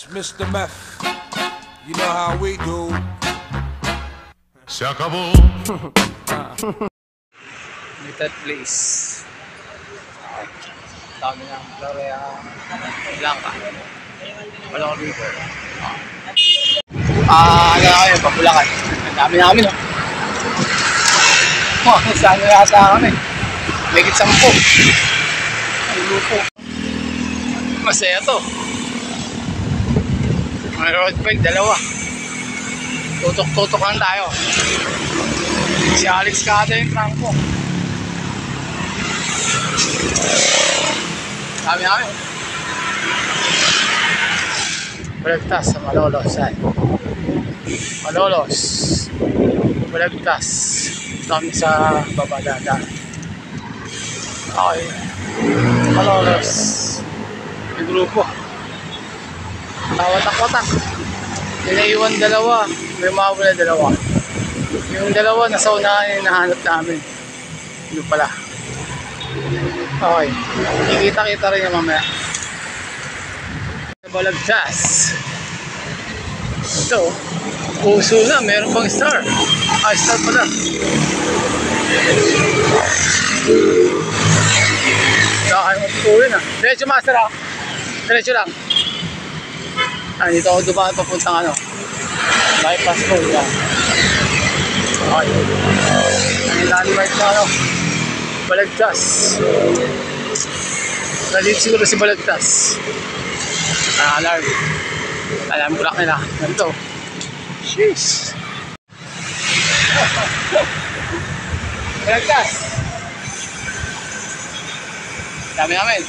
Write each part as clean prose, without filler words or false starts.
It's Mr. Meth. You know how we do. Se acabó. Little place. Dami ng Gloria Blanca. Wala ko dito. Ano na kayo, Pabulacan. Ang dami namin, oh. Saan na yata kami? May kit 10. Ang grupo. Masaya to. May road bike, 2. Tutok-tutok lang tayo. Si Alex kada yung trangko. Dami namin. Balagtas sa Malolos. Malolos. Balagtas. Kami sa babadada. Okay. Malolos. May grupo. Watak-watak. Pinaiwan 2. May mawala 2. Yung 2 nasa unahan yung nahanap namin. Yung pala. Okay. Kikita-kita rin yung mamaya. Balagtas. Ito. Puso na. Meron pang star. Star pala. Saka yung matutuloy na. Diretso master ha. Diretso lang. Dito ako dumaan papuntang ano. Bypass road lang. Okay. Naliwag na ano. Balagtas. Nalit siguro si Balagtas. Alarm. Alarm clock nila. Ganito. Sheesh. Balagtas. Dami namin.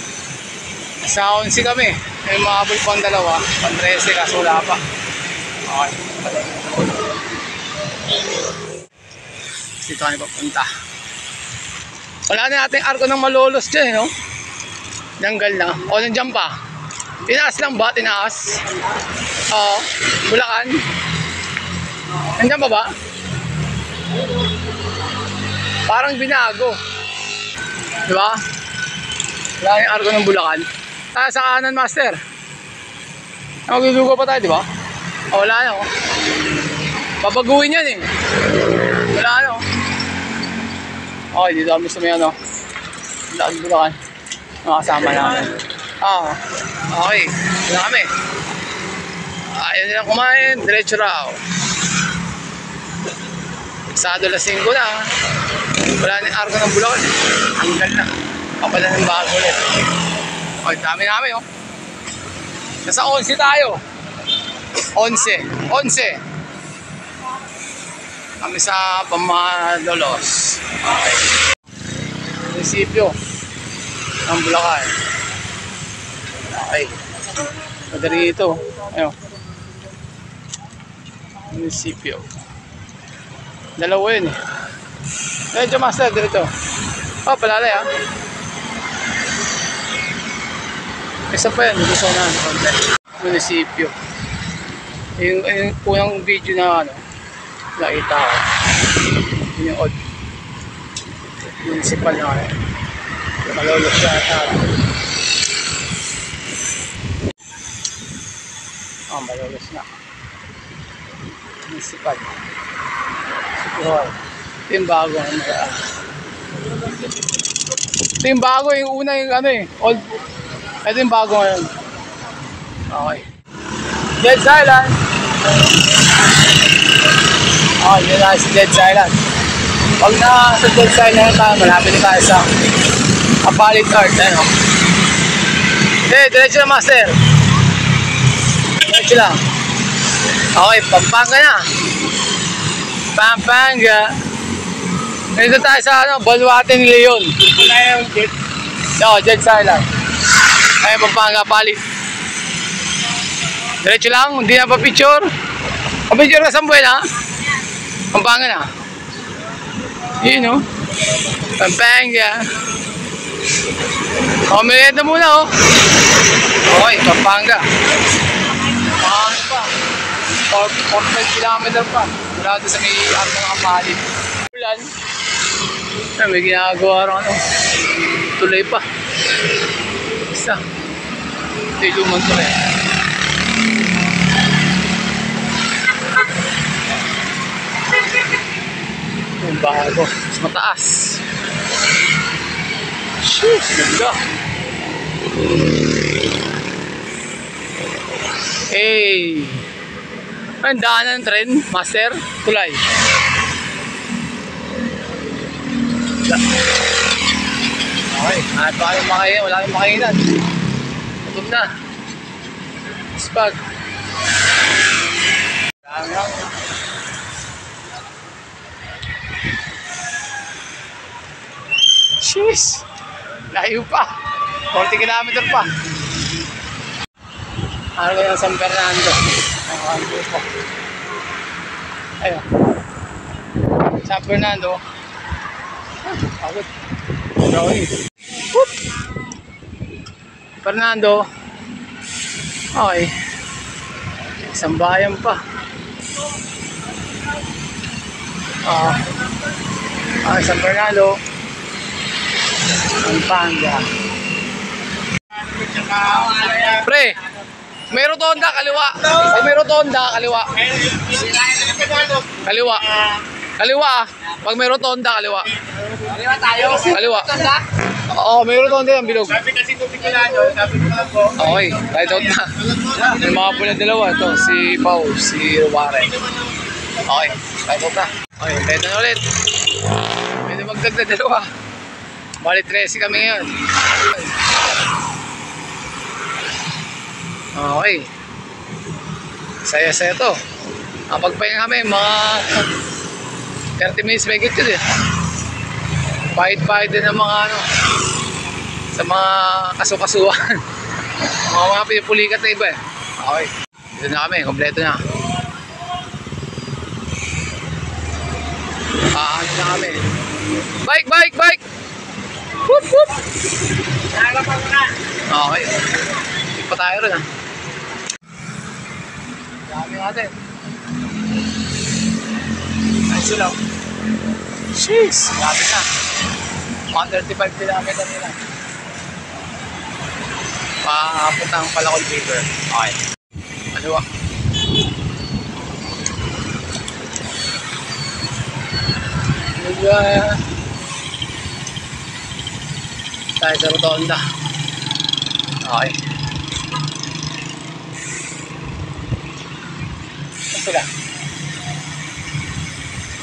Sa 11 kami. May mahabol pang 2. Pang 13 kaso wala pa. Okay. Dito kami papunta. Wala na natin arko ng Malolos dyan, no? Janggal na. O, nandiyan pa. Tinaas lang ba? Tinaas? Oo. Bulacan. Nandiyan pa ba? Parang binago. Diba? Wala yung arko ng Bulacan. Sa kanan, master. Magdudugo pa tayo, diba? O, wala na, oh. Pabaguhin yan, eh. Wala na, oh. Okay, dito kami sa may ano. Daan Bulacan. Mga kasama namin. Okay. Wala kami. Ayaw nilang kumain. Diretso raw. Sado las 5 na. Wala na yung arko ng Bulacan. Hanggal na. Kapala ng bago ulit. Okay, dami namin, oh. Nasa 11 tayo. 11. Kami sa Pamalolos. Okay. Munisipyo ng Bulacan. Okay. Madali ito. Ayun. Munisipyo. 2 yun, eh. Medyo master dito. Oh, palalay, ha. Isa pa yan. Gusto na. Munisipyo. Yung unang video na ano. Nakita ko. Yun yung odd. Municipal na kaya. Malolos siya ata. Malolos na. Municipal. Siguro. Ito yung bago. Ito yung bago. Yung una yung ano eh. Old. Ito yung bago ngayon. Okay. Dead Island. Oh, yun na si Dead Island. Pag na sa Dead Island tayo, malapit na tayo sa Apalit Art. Ano? Okay, diretso na, master. Diretso lang. Okay, Pampanga na. Pampanga. Dito tayo sa ano, Baluarte ni Leon. Wala yung jet. No, Dead Island. Ay, Pampanga, Apalit. Diretso lang, hindi na pa picture. Pa-picture ka sa buwan, ha? Pampanga na. Yun, no? Pampanga. O, merienda muna, oh. Okay, Pampanga. Ano pa? 45 kilometer pa. Wala doon sa may arko ng Apalit. Ulan. Ay, may ginagawa rin, ano. Tuloy pa. Isa. Ito yung lumang tuloy. Bago. Mas mataas. Sheesh, ganda. Hey. Ang daanan ng tren, master. Tulay. Okay, at baka yung makain, wala kang makainan. Gutom na. Spag. Langang. Sheesh. Layo pa. 40 kilometer pa. Ano ba yung San Fernando? Ayun. San Fernando. Pagod. Whoop. Fernando. Okay. Isang bayan pa. San Fernando. Pampanga. Pre, may rotonda kaliwa. Ay, may rotonda kaliwa. Kaliwa. Kaliwa ah. Pag may rotonda kaliwa. Kaliwa tayo. Kaliwa. Oo, may rotonda yung bilog. Sabi kasi kung bigilado, sabi ko lang po. Okay, kahit out na. May mga pula dalawa. Ito, si Pau, si Warren. Okay, kahit out na. Okay, kahit na ulit. May dumagdag na dalawa. Bali 13 kami ngayon. Okay. Saya-saya to. Pagpahinga kami, mga 30 minutes may git yun eh. Pahit-pahit din ng mga ano, sa mga kasukasuhan. mga pinupulikat na iba eh. Okay. Dito na kami, kompleto na. Ano na kami. Bike, bike, bike! Whoop, whoop! Nalapag mo na. Okay. Hindi pa tayo rin ah. Dami natin. Nice sila. Jeez! Dami na. 135 kilometer nila. Papunta ang Palacol River. Okay. Kaliwa. Tayo sa rotonda. Okay. Saan sila?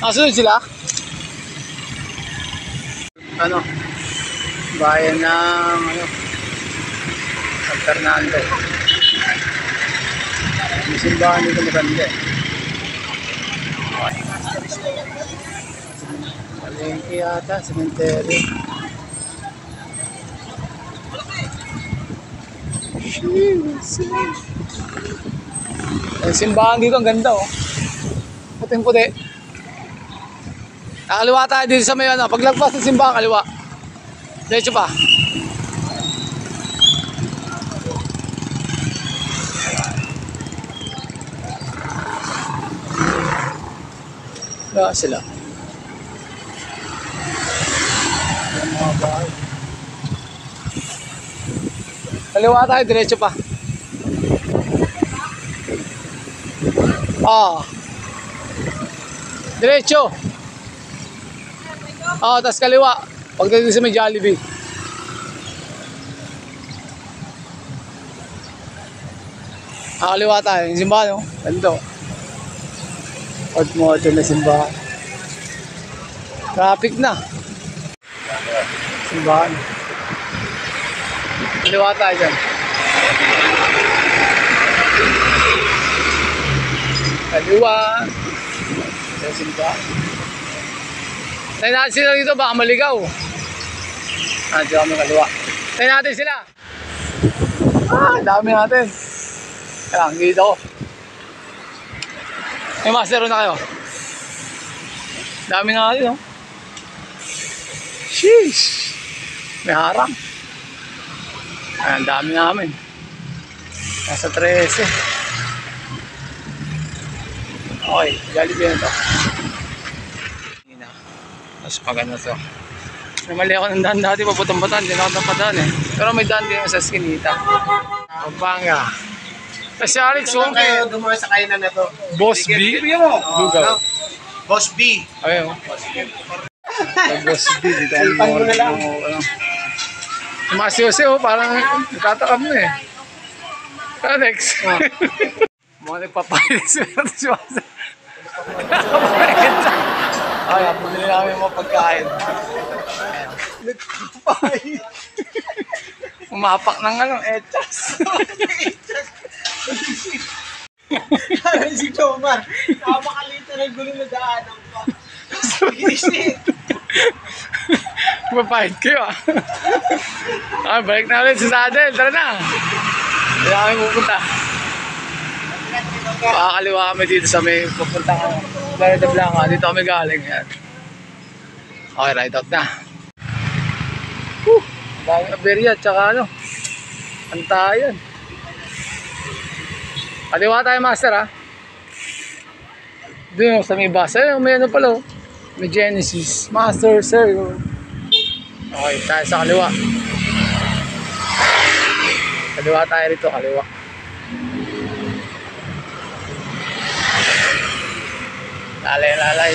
Nakasunod sila? Ano? Bayan ng ano? San Fernando. May simbahan dito maganda eh. Okay. Palengke yata, cemetery. Ang simbahan dito, ang ganda oh. Puting-puti. Nakaliwa tayo dito sa may ano. Paglagpas ng simbahan, kaliwa. Diretso pa. Wala sila. Ang mga bahay. Kaliwa tayo, diretso pa. Diretso. Tas kaliwa. Pagdating sa may Jollibee. Kaliwa tayo. Yung simbahan, no? Ganito. Pag-moto na simbahan. Traffic na. Simbahan. Kaliwa tayo dyan. Kaliwa. Yung simbahan. Tayo natin sila dito, baka maligaw. Dito kami kaliwa. Tayo natin sila. Dami natin. Kailangan, dito ko. May master na kayo. Dami na natin, no? Sheesh. May harang. Ang dami namin. Nasa 13. Okay, Jollibee na ito. Tapos pag ano to. Namali ako ng daan dati, paputang-bataan. Hindi na ako napadaan eh. Pero may daan din sa Skinita. Pampanga. Kasi Alex, Kung kayo dumawa sa kainan na to. Boss B? Bigyan mo. Lugaw. Boss B. Ayun. Boss B, dito ang mo na lang. Masyo-syo, parang nagtatakam mo eh. Alex. Mga nagpapahilis mo si Master. Ay, pumili namin mga pagkain. Umapak ng echas. Parang si Jomar. Napakalito ng gulo na daanan pa. Isip. Mapahit kayo balik na ulit sa saddle. Tara na. Hindi na kami pupunta. Makakaliwa kami dito sa may pupunta ka. Playa de Blanca. Dito kami galing. Yan. Okay, ride out na. Daming aberya. Tsaka Antayan. Kaliwa tayo, Master, ha? Doon sa may bus. Ayun, may pala. May Genesis. Master, sir. Okay, tayo sa kaliwa. Kaliwa tayo rito, kaliwa. Lalay.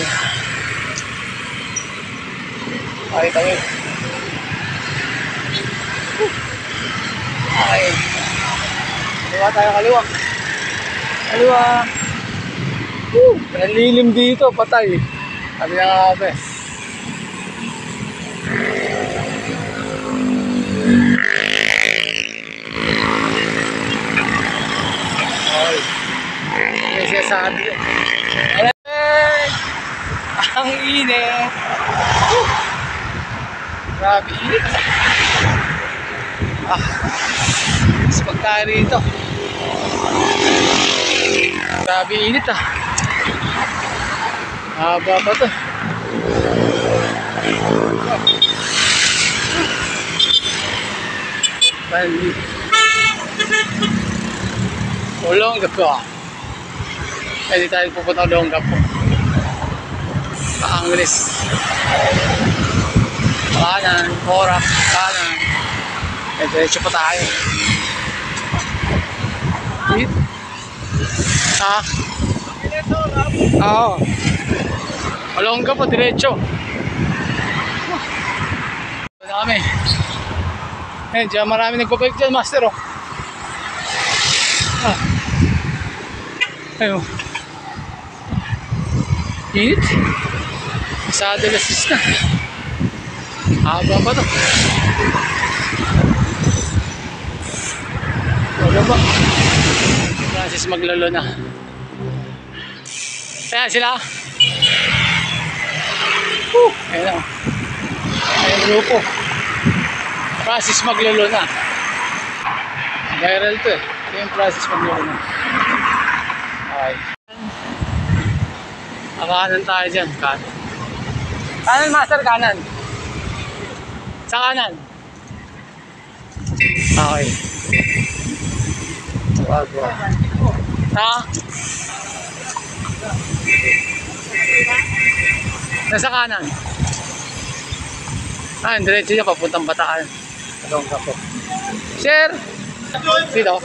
Okay, tawid. Okay. Kaliwa tayo, kaliwa. Kaliwa. Nalilim dito, patay. Sabi na nga Okay. May siya sabi yun. Ang init. Grabe init. Mas pagtayo rito. Grabe init Haba pa to. Bali. Olongapo. Pwede tayo pupunta ng Olongapo. Paangeles. Kanan, Porac, kanan. Diretso pa tayo. Oo. Olongapo, diretso. Wala kami. Diyan marami nagpapalik dyan, Master. Ayun. Init. Sa Delasis na. Haba pa to. Wala ba? Francis maglalo na. Kaya sila. Ayun. Ayun grupo. Francis maglalo na. Viral to yung Francis maglalo na. Okay. Kanan tayo dyan. Kanan. Kanan, Master, kanan. Sa kanan. Okay. Wag. Nasa kanan. Diretso niya papuntang Bataan. Olongapo. Sir! Dito?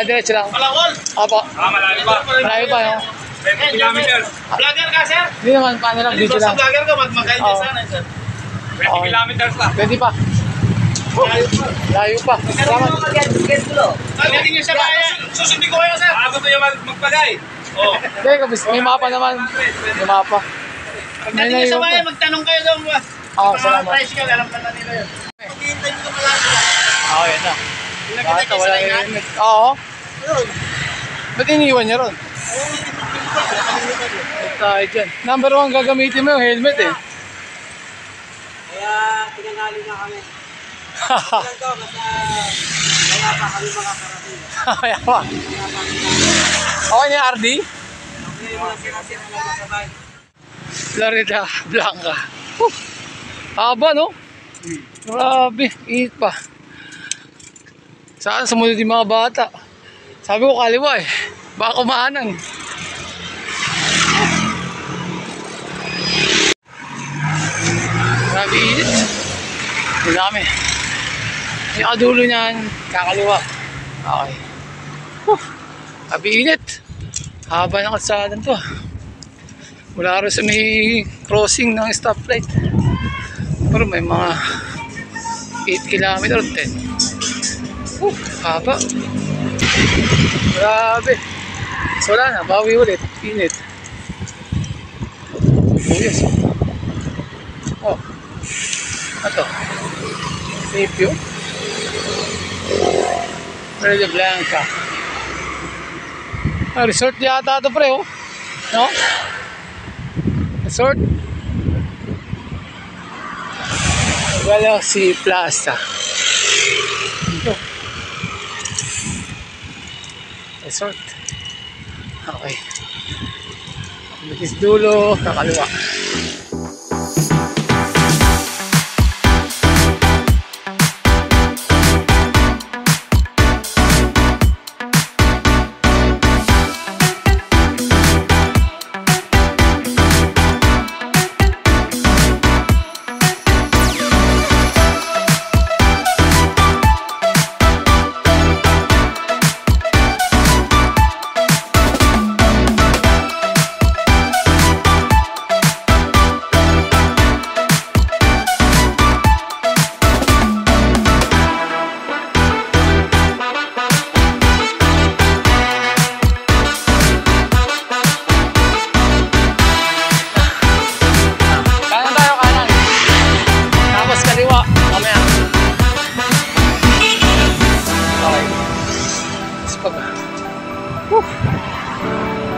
Diretso lang. Palawol! Opo. Malayo pa. Malayo pa, 20 kilometers. Vlogger ka, sir? Hindi naman, paano lang, dito lang. Sa vlogger ka, magmakain ka sana, sir. 20 kilometers pa. Pwede pa. Layo pa. Salamat. Pagdating niyo sa bayan, susundin ko kayo, sir. Gusto niyo magpagay? Oo. Hindi, may mapa naman. May mapa. Pagdating niyo sa bayan, magtanong kayo doon. Salamat. Tricycle, alam pa na nila yun. Maghihintay nyo ka lang. Yan na. Nakita kayo sa ingat? Oo. Ba't iniwan niya ron? Tayo dyan. Number 1 gagamitin mo yung helmet eh. Kaya pinangali na kami. Kaya pa kami makakarating. Kaya pa. Okay na yung RD? Okay, mga sira-sira lang sa bahay. Florida Blanca. Haba, no? Grabe, init pa. Saan sumunod yung mga bata? Sabi ko kaliwa eh. Baka kumahanan. Grabe init. Ang dami. Yung kadulo niyan, kakaliwa. Okay. Grabe init. Haba ng kalsadan to. Mula rin sa may crossing ng stoplight. Pero may mga 8 kilometer, 10. Haba. Grabe. So wala na, bawi ulit. Init. Oh yes. Oh. Ito. Sipyo. Verde Blanca. Ah, resort yata ito pre, oh. No? Resort. Galaxy Plaza. Ito. Resort. Okay. Bitis dulo, kakaliwa.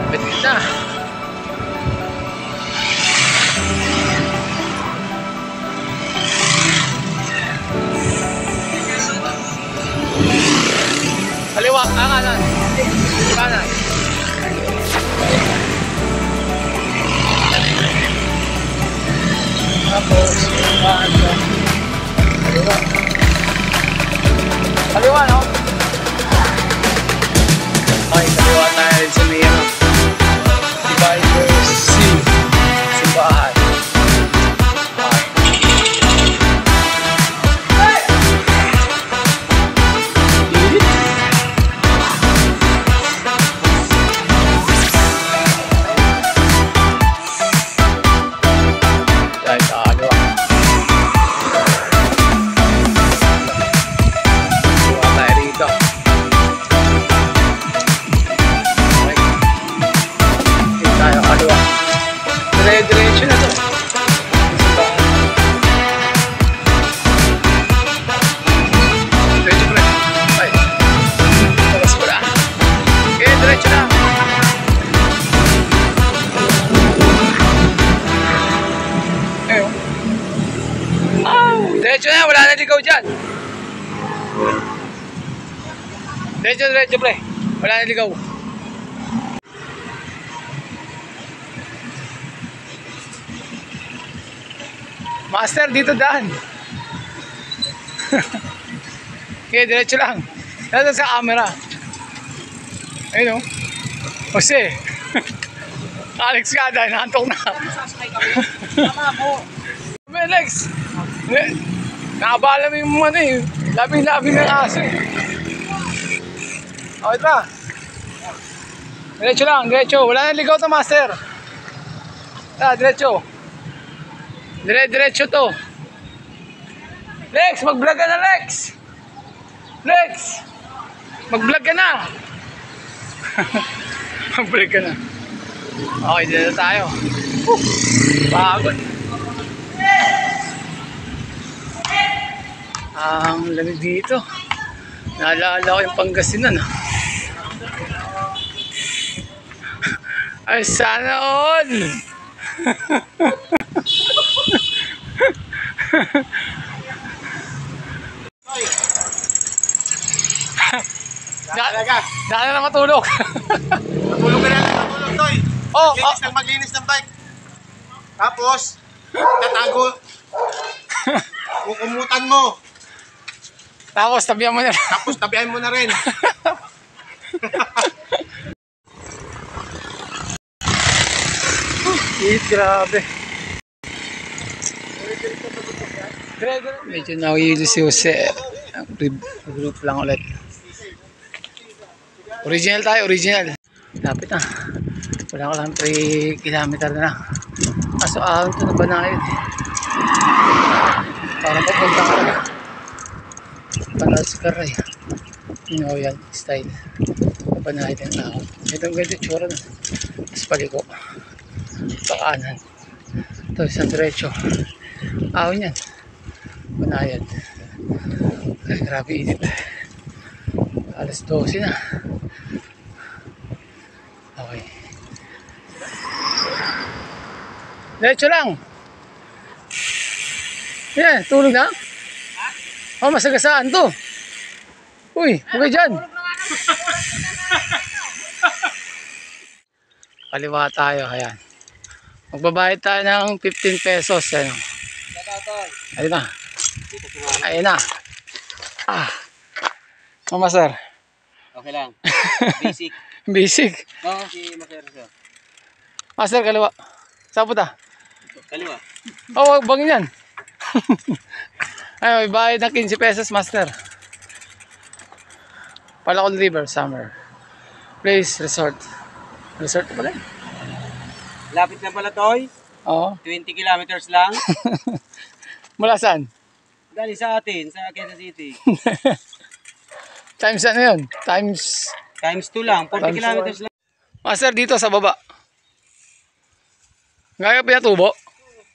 Bitin na. Kaliwa, kanan. Kanan. Tapos, kanan. Kaliwa. Kaliwa, no? Okay, kaliwa tayo sa Mira. Divider C. Simbahan. Diretso na to. Diretso pa rin. Ay. Talas ko na. Okay, diretso na. Ayun. Diretso na. Wala na ligaw dyan. Diretso pre. Wala na ligaw. Master, dito daan. Okay, diretso lang. Dito sa camera. Ayun o. Jose. Alex Kada, naantok na. Alex. Nakabala mo yung ano eh. Labing-labing ng aso eh. Okay pa. Diretso lang, diretso. Wala nang ligaw to, master. Diretso. Diretso to. Lex, mag-vlog ka na, Lex. Lex, mag-vlog ka na. Mag-vlog ka na. Okay, dito tayo. Pagod. Ang lamig dito. Naalala ko yung Pangasinan. Ay, sana all. Daan na matulog. Matulog ka na, matulog, Toy. Maglinis ng bike. Tapos, tatago. Kukumutan mo. Tapos, tabihan mo na. Tapos, tabihan mo na rin. Grabe. Medyo nawili si Jose. Group lang ulit. Original tayo, original. Lapit na. Wala ko lang 3 kilometer na lang. Kaso ahon ito na ba na yun? Para papunta ka na. Panalas Karay. Yan, style. Panahid ang tao. Ito ang ganito tsura na. Mas paliko. Pakanan. Ito, isang diretso. Ahon yan. Panahid. Ay, grabe init. Alas 12 na. Okay. Diretso lang. Yan, tulog na. Oh, masagasaan to. Uy, okay dyan. Kaliwa tayo, ayan. Magbabayad tayo ng 15 pesos. Ayan. Ayun na. Ayun na. Ah. Mama sir. Okay lang. Basic. Basic. Oo, si Maser sir. Master, kaliwa. Saan punta? Kaliwa. Oh, bangin yan. Ay, may bayad ng 15 pesos, master. Palakon River, Summer. Place, resort. Resort pala. Lapit na pala, Toy. Oo. 20 kilometers lang. Mula saan? Galing sa atin, sa Quezon City. Times ano yun? Times... Times 2 lang, 40 Times kilometers lang. Master, dito sa baba. Gaya pinatubo.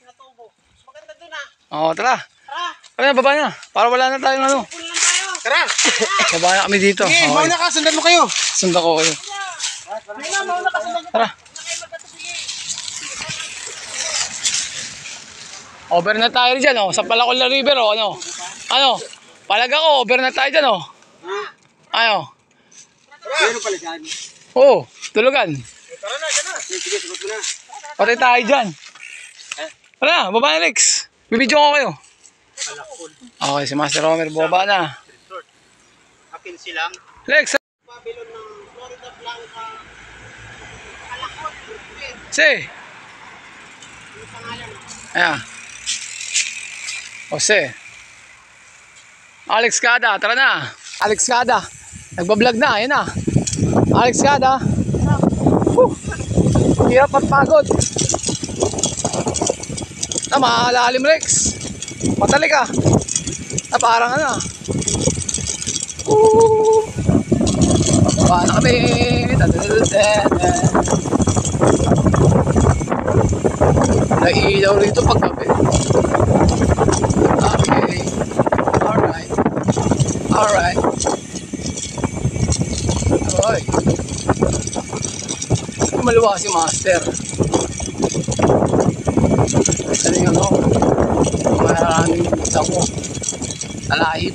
Natubo. Maganda doon ah. Oo, tara. Tara, Kaya na, baba na. Para wala na tayong ano. pull lang tayo. Tara. Baba na kami dito. Okay, Okay. mauna ka, sundan mo kayo. Sundan ko kayo. Mauna ka, sundan mo. Tara. Over na tayo dyan, oh. Sa Palakol River, oh. Ano? Ano? Palaga ko, over na tayo dyan, oh. Ano? Meron pala dyan. Oo, tulugan. Tara na, dyan na. Sige, sagot mo na. Patay tayo dyan. Tara, baba na, Lex. Bibidyo ko kayo. Okay, si Master Romer, baba na. Akin silang. Lex, Babylon ng Florida Blanca. Kalakot. say. Ayan. Jose. Alex Cada, tara na. Alex Cada. Nagbablog na, ayun na. Alex Cada. Hirap at pagod. Mahalalim, Rex. Matali ka. Parang ano. Baba na kami. Naiilaw rito pag gabi. Okay. Alright. Alright. Alright. Maluwa si Master. Ano yung ano? Maraming damo. Talahib.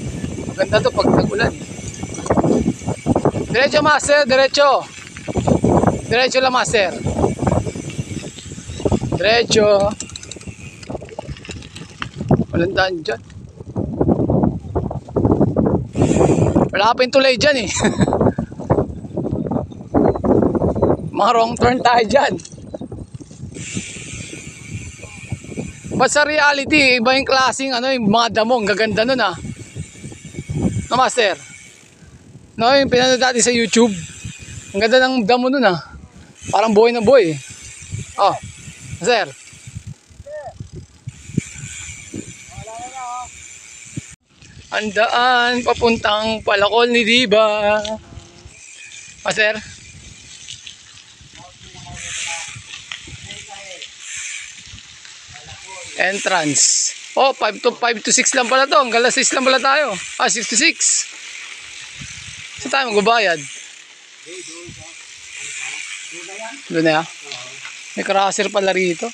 Maganda to pag nag-ulan. Diretso, Master. Diretso. Diretso lang, Master. Diretso. Walang daan dyan. Wala pa yung tulay dyan eh. Mga wrong turn tayo dyan. But sa reality, iba yung klaseng ano, yung mga damo, ang gaganda nun ah. No, Master? No, yung pinanood natin sa YouTube. Ang ganda ng damo nun ah. Parang buhay na buhay eh. Oh, Master. Ang daan papuntang Palakol ni Diba. Master? Entrance. Oh, 5 to 6 lang pala to. Hanggang 6 lang pala tayo. 6 to 6. Saan tayo magbabayad? Doon na yan? May crusher pala rito.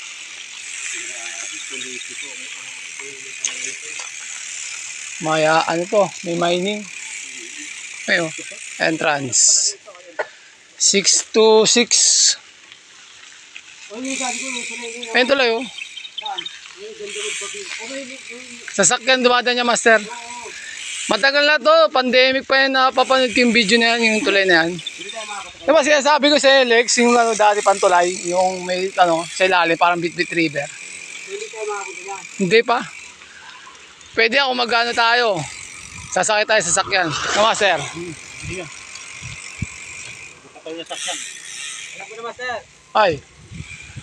Maya, ano to? May mining. Ayun. Entrance. 6 to 6. Ayun tuloy oh. Sasakyan dumadaan niya, Master. Matagal na to, pandemic pa yan, napapanood ko yung video na yan, yung tulay na yan. Diba sinasabi ko sa Alex, yung ano, dati pantulay, yung may ano, sa ilalim, parang Bitbit River. Hindi pa. Pwede ako magano tayo. Sasakay tayo sa sakyan. No, Master? Hindi. Kapag nasakyan. Alam ko na, Master. Ay.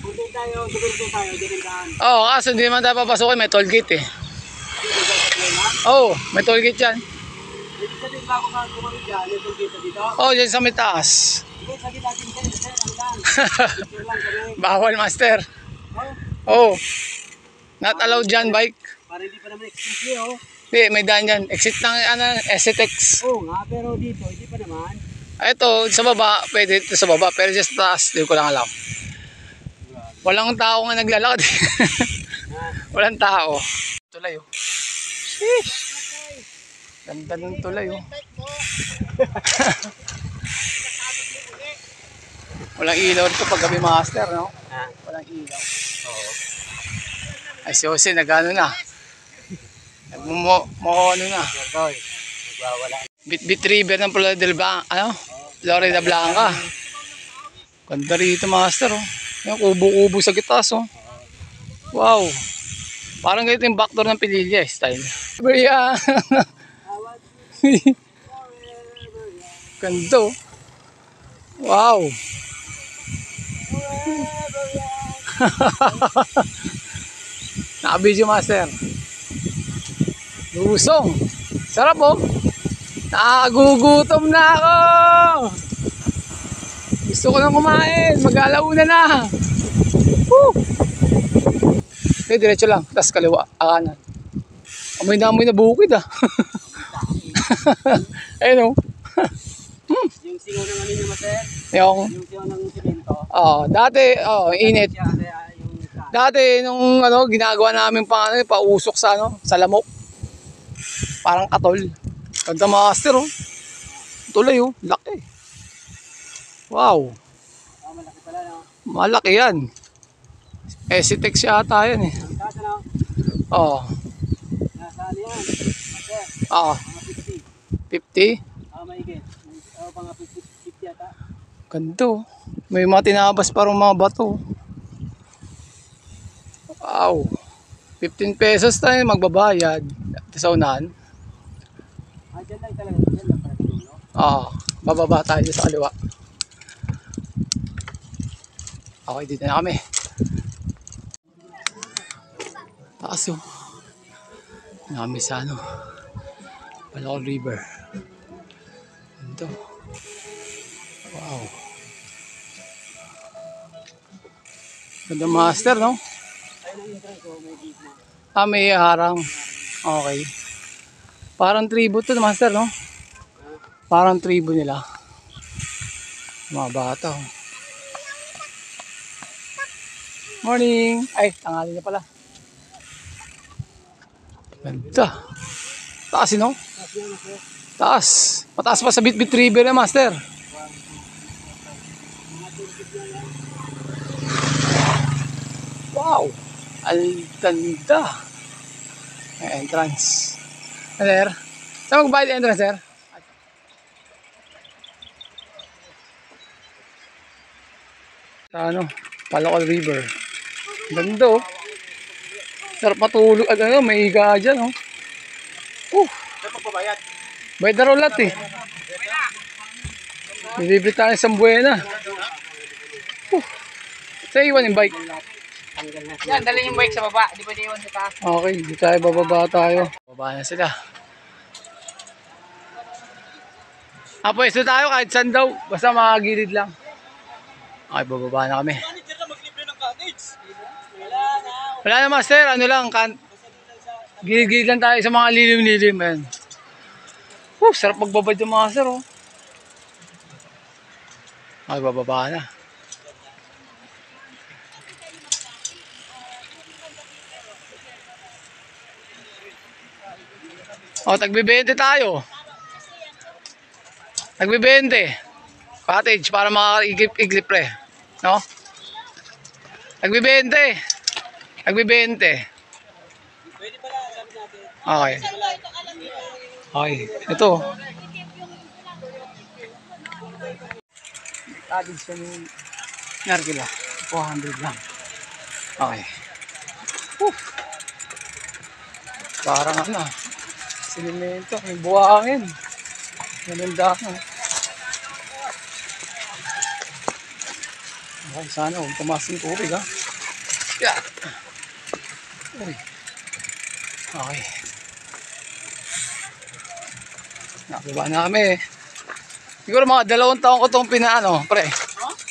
Punta tayo, dumiretso tayo, dinindaan. Oo, kaso hindi naman tayo papasukin, may toll gate eh. Oo, may toll gate yan. Ibig sabihin bago ka kumamit dyan, yung pagkita dito. Oo, dyan sa may taas. Hindi, sabi natin sir, ang lang. Picture lang kami. Bawal, master. Oh, Oo. Not allowed dyan, bike. para hindi pa naman expressly, oh. Hindi, may daan dyan. Exit ng SCTEX. Oo nga, pero dito, hindi pa naman. Ito, sa baba, pwede ito sa baba. Pero just taas, hindi ko lang alam. Walang tao nga naglalakad. Walang tao. Tulay oh. Sheesh. Ganda ng tulay oh. Walang ilaw dito pag gabi master, no? Walang ilaw. Oo. Ay si Jose, nag-ano na. Ano na. Bit River ng Florida del Blanca. Ano? Florida Blanca. Ganda rito master oh. Yung kubo-kubo sa gitas oh. Wow. Parang ganito yung backdoor ng Pililla style. Bria. Ganda oh. Wow. Naka-video master. Lusong. Sarap oh. Nakagugutom na ako. Gusto ko nang kumain. Mag-alauna na. Woo! Okay, diretso lang. Tapos kaliwa. Kanan. Amoy na bukid ah. Ayun oh. Yung singaw ng ano nyo, sir? Yung Yung singaw ng simento. dati, init. Kaya yung Dati nung ginagawa namin pausok sa sa lamok. Parang katol. Ganda master oh. Tulay oh, laki. Wow. malaki pala, no? Malaki yan. SCTEX yata yan eh. Kasa, no? Oo. Nasa ano yan? Sir, Oo. mga 50. 50. Maigit. Mga 50 yata. Ganda oh. May mga tinabas parang mga bato. Wow. 15 pesos tayo magbabayad sa unahan. Dyan lang talaga. Dyan lang pala dito, no? Oo. Bababa tayo sa kaliwa. Okay, dito na kami. Taas oh. Nami sa Palakol River. Ito. Wow. Ganda master, no? May harang. Okay. Parang tribo to, master, no? Parang tribo nila. Mga bata, oh. Morning! Ay, tanghali na pala. Ganda. Taas, no? Taas. Mataas pa sa Bit River na, master. Wow! Ang ganda. May entrance. Sir? Saan magbayad entrance, sir? Sa Palakol River. Ganda oh. Sarap matulog. May higa dyan oh. Saan magbabayad? Bayad na rolat eh. Bibili tayo sa Buena. Sa iwan yung bike. Yan, dali yung bike sa baba. Di ba di iwan sa taas? Okay, di tayo bababa tayo. Bababa na sila. Pwesto tayo kahit saan daw. Basta makagilid lang. Okay, bababa na kami. Wala na master, gilid-gilid lang tayo sa mga lilim-lilim. Ayan. Sarap magbabad yung master oh. Okay, bababa na. Tagbe-20 tayo. Tagbe-20. Cottage para makaka-iglip pre. No? Tagbe-20. Tagbe-20. Pwede pala, sabi natin. Okay. Okay. Ito. Cottage sa yung narkila. 400 lang. Okay. Parang sinimento, may buhangin. Ganun dahil. Okay, sana huwag tumaas yung tubig, ha? Yeah. Uy. Okay. Nakababa na kami. Siguro mga 2 taon ko itong pinaano, pre.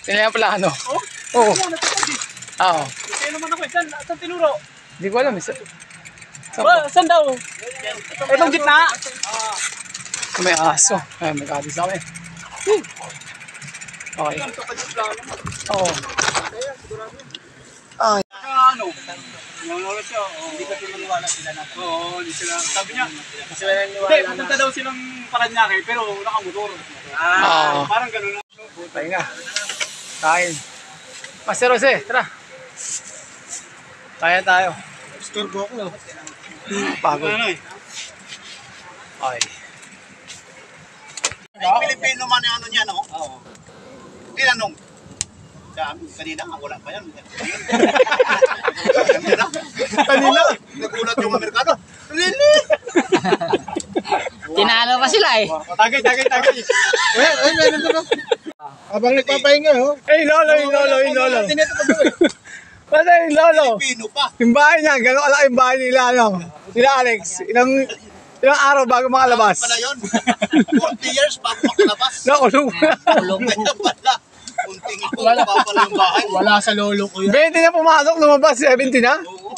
Pinaplano. Oh? Oo. Oo. Kaya naman ako, saan tinuro? Hindi ko alam. Saan daw? Itong gitna? May aso. Ay, may kabis na kami. Okay. Oo. Ay. Ano? Nangulo siya. Hindi kasi maniwala sila na. Oo, hindi sila. Sabi niya. Hindi sila naniwala na. Pupunta daw silang Paranaque pero nakamotor. Parang gano'n na. Tayo nga. Kain. Master Jose, tara. Kaya tayo. Storbo ako. Pagod. Ano eh? Okay. Pilipino man yung ano niya, no? Oo. Tinanong. Kanina nga, wala pa yan. Kanina, nagulat yung Amerikano. Really? Tinalo pa sila eh. Tagay. Ay, meron doon. Habang nagpapahinga, oh. Yung lolo. Basta yung lolo. Pilipino pa. Yung bahay niya, gano'n kalaki yung bahay nila, ano? Sila Alex, ilang araw bago makalabas. Pala yun. 40 years bago makalabas. Nakulong na. Kaya pala. Kunting ito, pala yung bahay. Wala sa lolo ko yun. 20 na pumasok, lumabas, 70 na. Oo.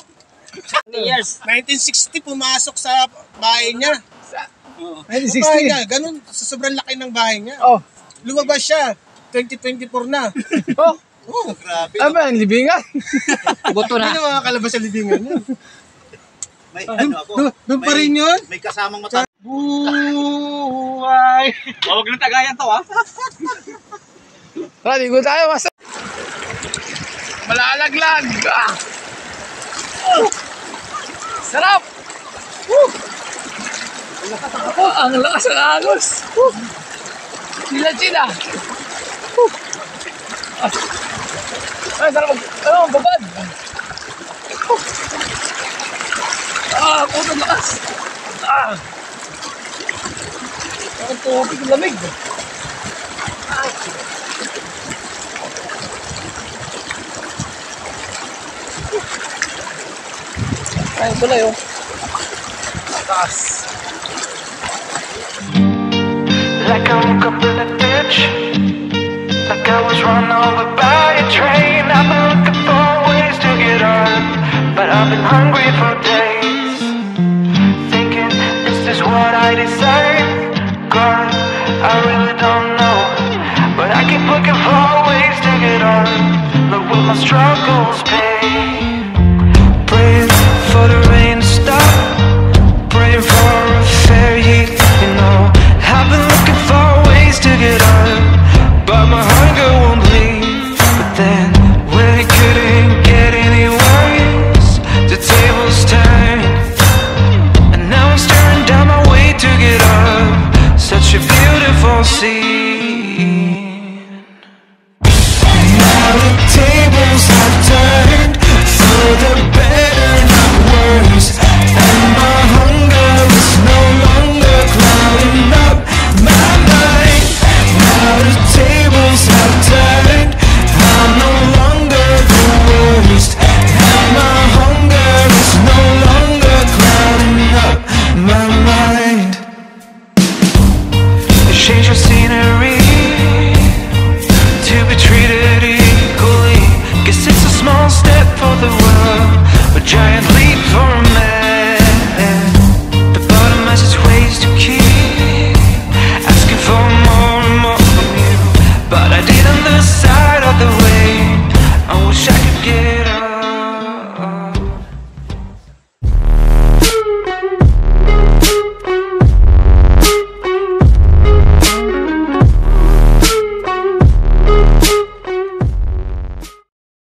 1960 pumasok sa bahay niya. 1960. Ganun, sa sobrang laki ng bahay niya. Oh. Lumabas siya, 2024 na. Oh. Oh, grabe. Ano ba, yung libingan? Buto Hindi na. na makakalabas sa libingan niya. May ano ako. Doon pa rin yun? May kasamang mata. Buhay! Huwag na tagayan to, ha? Tara, ligo tayo, masa. Malalaglag. Ah. Oh. Sarap. Oh, ang lakas ng agos. Sila. Ay, sarap. Babad. Puto lakas. Ang tubig ng lamig. Ay, pala yun. Taas. Like I woke up in a ditch, like I was run over by a train. I've been looking for ways to get on, but I've been hungry for days. Thinking, is this what I deserve? God, I really don't know, but I keep looking for ways to get on. Look what my struggles pay. Praying for the rain to stop, praying for a fair heat, you know. I've been looking for ways to get on, but my hunger won't leave. But then, when it couldn't get any worse, the tables turned, and now I'm staring down my way to get up. Such a beautiful scene. Now